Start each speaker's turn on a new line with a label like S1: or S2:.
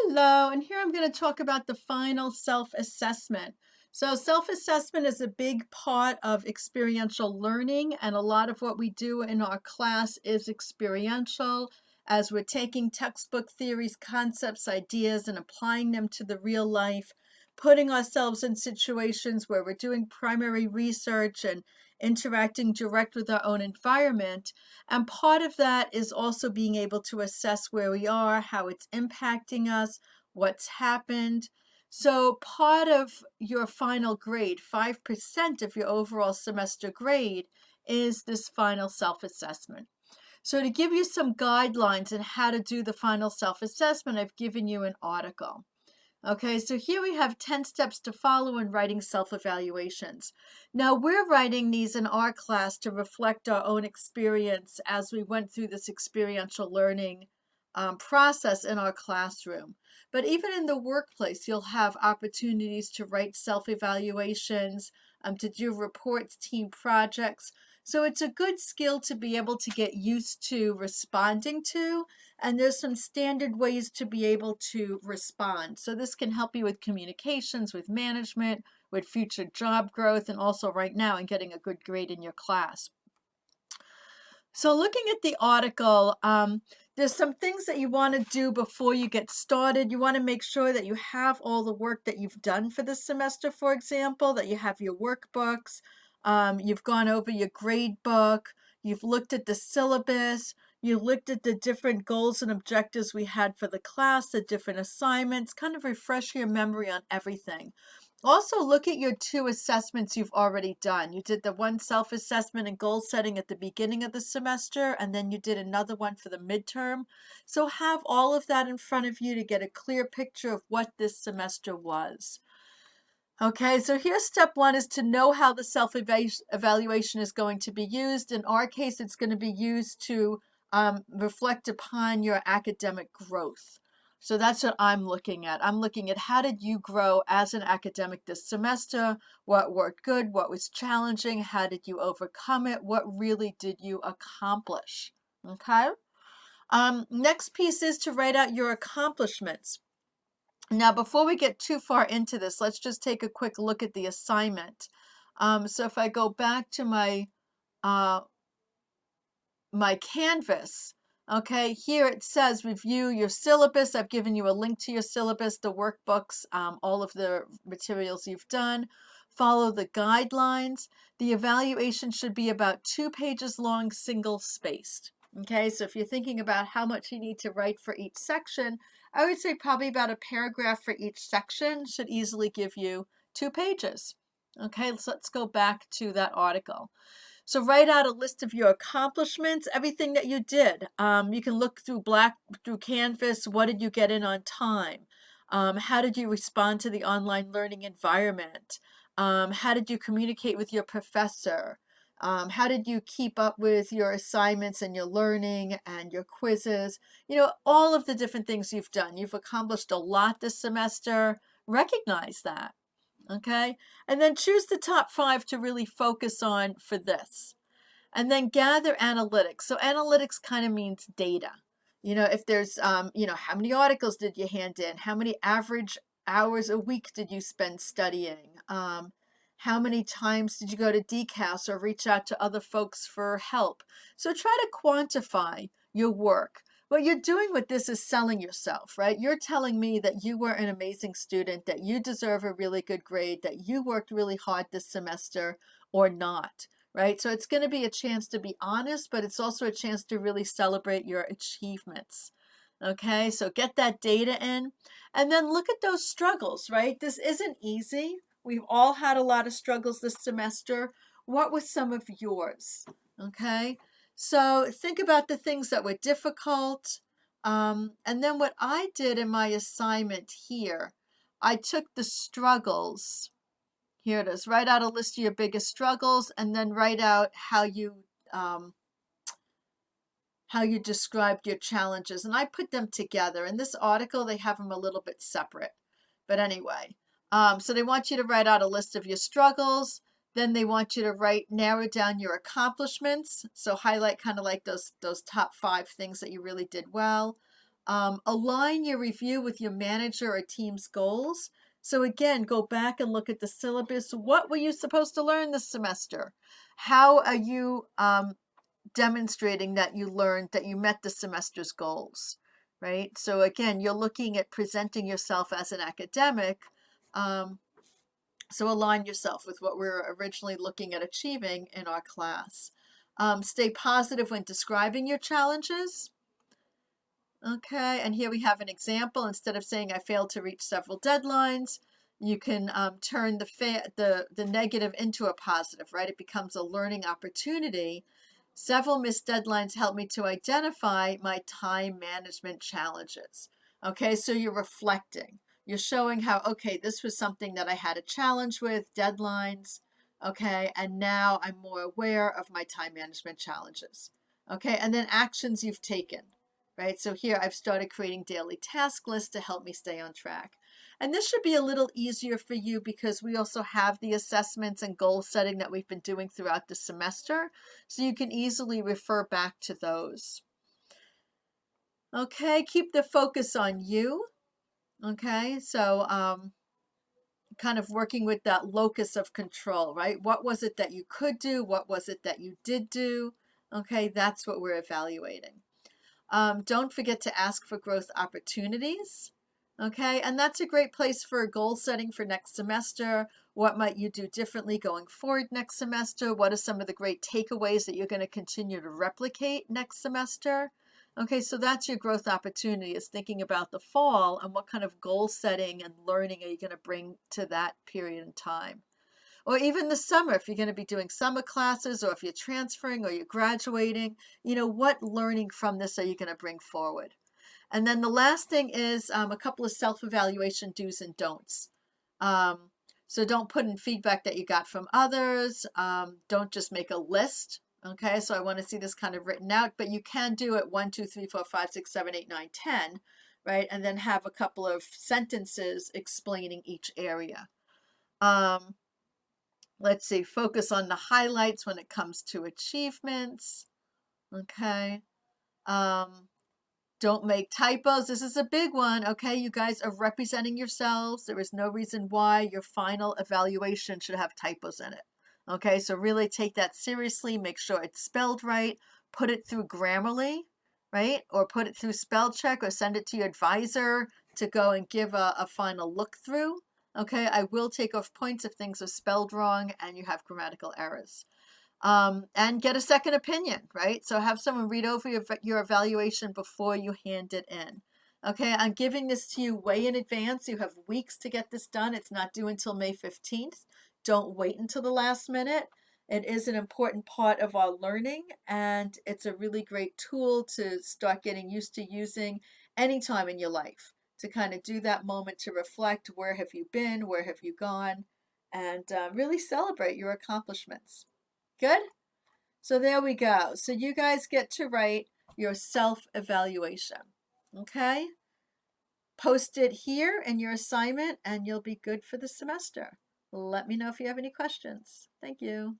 S1: Hello, and here I'm going to talk about the final self-assessment. So, self-assessment is a big part of experiential learning, and a lot of what we do in our class is experiential as we're taking textbook theories, concepts, ideas, and applying them to the real life, putting ourselves in situations where we're doing primary research and interacting direct with our own environment. And part of that is also being able to assess where we are, how it's impacting us, what's happened. So, part of your final grade, 5% of your overall semester grade, is this final self assessment. So, to give you some guidelines on how to do the final self assessment, I've given you an article. Okay, so here we have 10 steps to follow in writing self-evaluations. Now, we're writing these in our class to reflect our own experience as we went through this experiential learning process in our classroom. But even in the workplace, you'll have opportunities to write self-evaluations, to do reports, team projects. So it's a good skill to be able to get used to responding to, and there's some standard ways to be able to respond. So this can help you with communications, with management, with future job growth, and also right now in getting a good grade in your class. So looking at the article, there's some things that you want to do before you get started. You want to make sure that you have all the work that you've done for this semester, for example, that you have your workbooks, you've gone over your grade book, you've looked at the syllabus, you looked at the different goals and objectives we had for the class, the different assignments, kind of refresh your memory on everything. Also, look at your 2 assessments you've already done. You did the one self-assessment and goal setting at the beginning of the semester, and then you did another one for the midterm. So have all of that in front of you to get a clear picture of what this semester was. Okay, so here's step 1 is to know how the self-evaluation is going to be used. In our case, it's going to be used to reflect upon your academic growth. So that's what I'm looking at. I'm looking at how did you grow as an academic this semester? What worked good? What was challenging? How did you overcome it? What really did you accomplish? Okay. Next piece is to write out your accomplishments. Now, before we get too far into this, let's just take a quick look at the assignment. So if I go back to uh, my Canvas, okay, here it says review your syllabus. I've given you a link to your syllabus, the workbooks, all of the materials you've done. Follow the guidelines. The evaluation should be about 2 pages long, single spaced. Okay, so if you're thinking about how much you need to write for each section, I would say probably about a paragraph for each section should easily give you 2 pages. Okay, so let's go back to that article. So write out a list of your accomplishments, everything that you did. You can look through Canvas. What did you get in on time? How did you respond to the online learning environment? How did you communicate with your professor? How did you keep up with your assignments and your learning and your quizzes? You know, all of the different things you've done. You've accomplished a lot this semester. Recognize that. Okay. And then choose the top 5 to really focus on for this. And then gather analytics. So analytics kind of means data. You know, if there's, how many articles did you hand in? How many average hours a week did you spend studying? How many times did you go to DCAS or reach out to other folks for help? So try to quantify your work. What you're doing with this is selling yourself, right? You're telling me that you were an amazing student, that you deserve a really good grade, that you worked really hard this semester or not, right? So it's going to be a chance to be honest, but it's also a chance to really celebrate your achievements. Okay, so get that data in and then look at those struggles, right? This isn't easy. We've all had a lot of struggles this semester. What were some of yours? Okay, so think about the things that were difficult. And then what I did in my assignment here, I took the struggles. Here it is. Write out a list of your biggest struggles and then write out how you described your challenges. And I put them together. In this article, they have them a little bit separate. But anyway, so they want you to write out a list of your struggles. Then they want you to narrow down your accomplishments. So highlight kind of like those top 5 things that you really did well. Align your review with your manager or team's goals. So again, go back and look at the syllabus. What were you supposed to learn this semester? How are you demonstrating that you learned, that you met the semester's goals, right? So again, you're looking at presenting yourself as an academic. So align yourself with what we're originally looking at achieving in our class. Stay positive when describing your challenges. Okay, and here we have an example. Instead of saying I failed to reach several deadlines, you can turn the negative into a positive, right? It becomes a learning opportunity. Several missed deadlines helped me to identify my time management challenges. Okay, so you're reflecting. You're showing how, okay, this was something that I had a challenge with, deadlines. Okay, and now I'm more aware of my time management challenges. Okay, and then actions you've taken. Right, so here I've started creating daily task lists to help me stay on track. And this should be a little easier for you because we also have the assessments and goal setting that we've been doing throughout the semester. So you can easily refer back to those. Okay, keep the focus on you. Okay, so kind of working with that locus of control, right? What was it that you could do? What was it that you did do? Okay, that's what we're evaluating. Don't forget to ask for growth opportunities. Okay, and that's a great place for goal setting for next semester. What might you do differently going forward next semester? What are some of the great takeaways that you're going to continue to replicate next semester? Okay, so that's your growth opportunity, is thinking about the fall and what kind of goal setting and learning are you going to bring to that period in time. Or even the summer, if you're going to be doing summer classes, or if you're transferring or you're graduating, what learning from this are you going to bring forward? And then the last thing is a couple of self-evaluation do's and don'ts. So don't put in feedback that you got from others. Don't just make a list. Okay, so I want to see this kind of written out, but you can do it 1, 2, 3, 4, 5, 6, 7, 8, 9, 10, right? And then have a couple of sentences explaining each area. Let's see, focus on the highlights when it comes to achievements. Okay. Don't make typos. This is a big one. Okay. You guys are representing yourselves. There is no reason why your final evaluation should have typos in it. Okay. So really take that seriously. Make sure it's spelled right. Put it through Grammarly, right? Or put it through spell check, or send it to your advisor to go and give a final look through. Okay, I will take off points if things are spelled wrong and you have grammatical errors. And get a second opinion, right? So have someone read over your evaluation before you hand it in. Okay, I'm giving this to you way in advance. You have weeks to get this done. It's not due until May 15th. Don't wait until the last minute. It is an important part of our learning, and it's a really great tool to start getting used to using anytime in your life, to kind of do that moment to reflect, where have you been, where have you gone, and really celebrate your accomplishments. Good? So there we go. So you guys get to write your self-evaluation. Okay? Post it here in your assignment and you'll be good for the semester. Let me know if you have any questions. Thank you.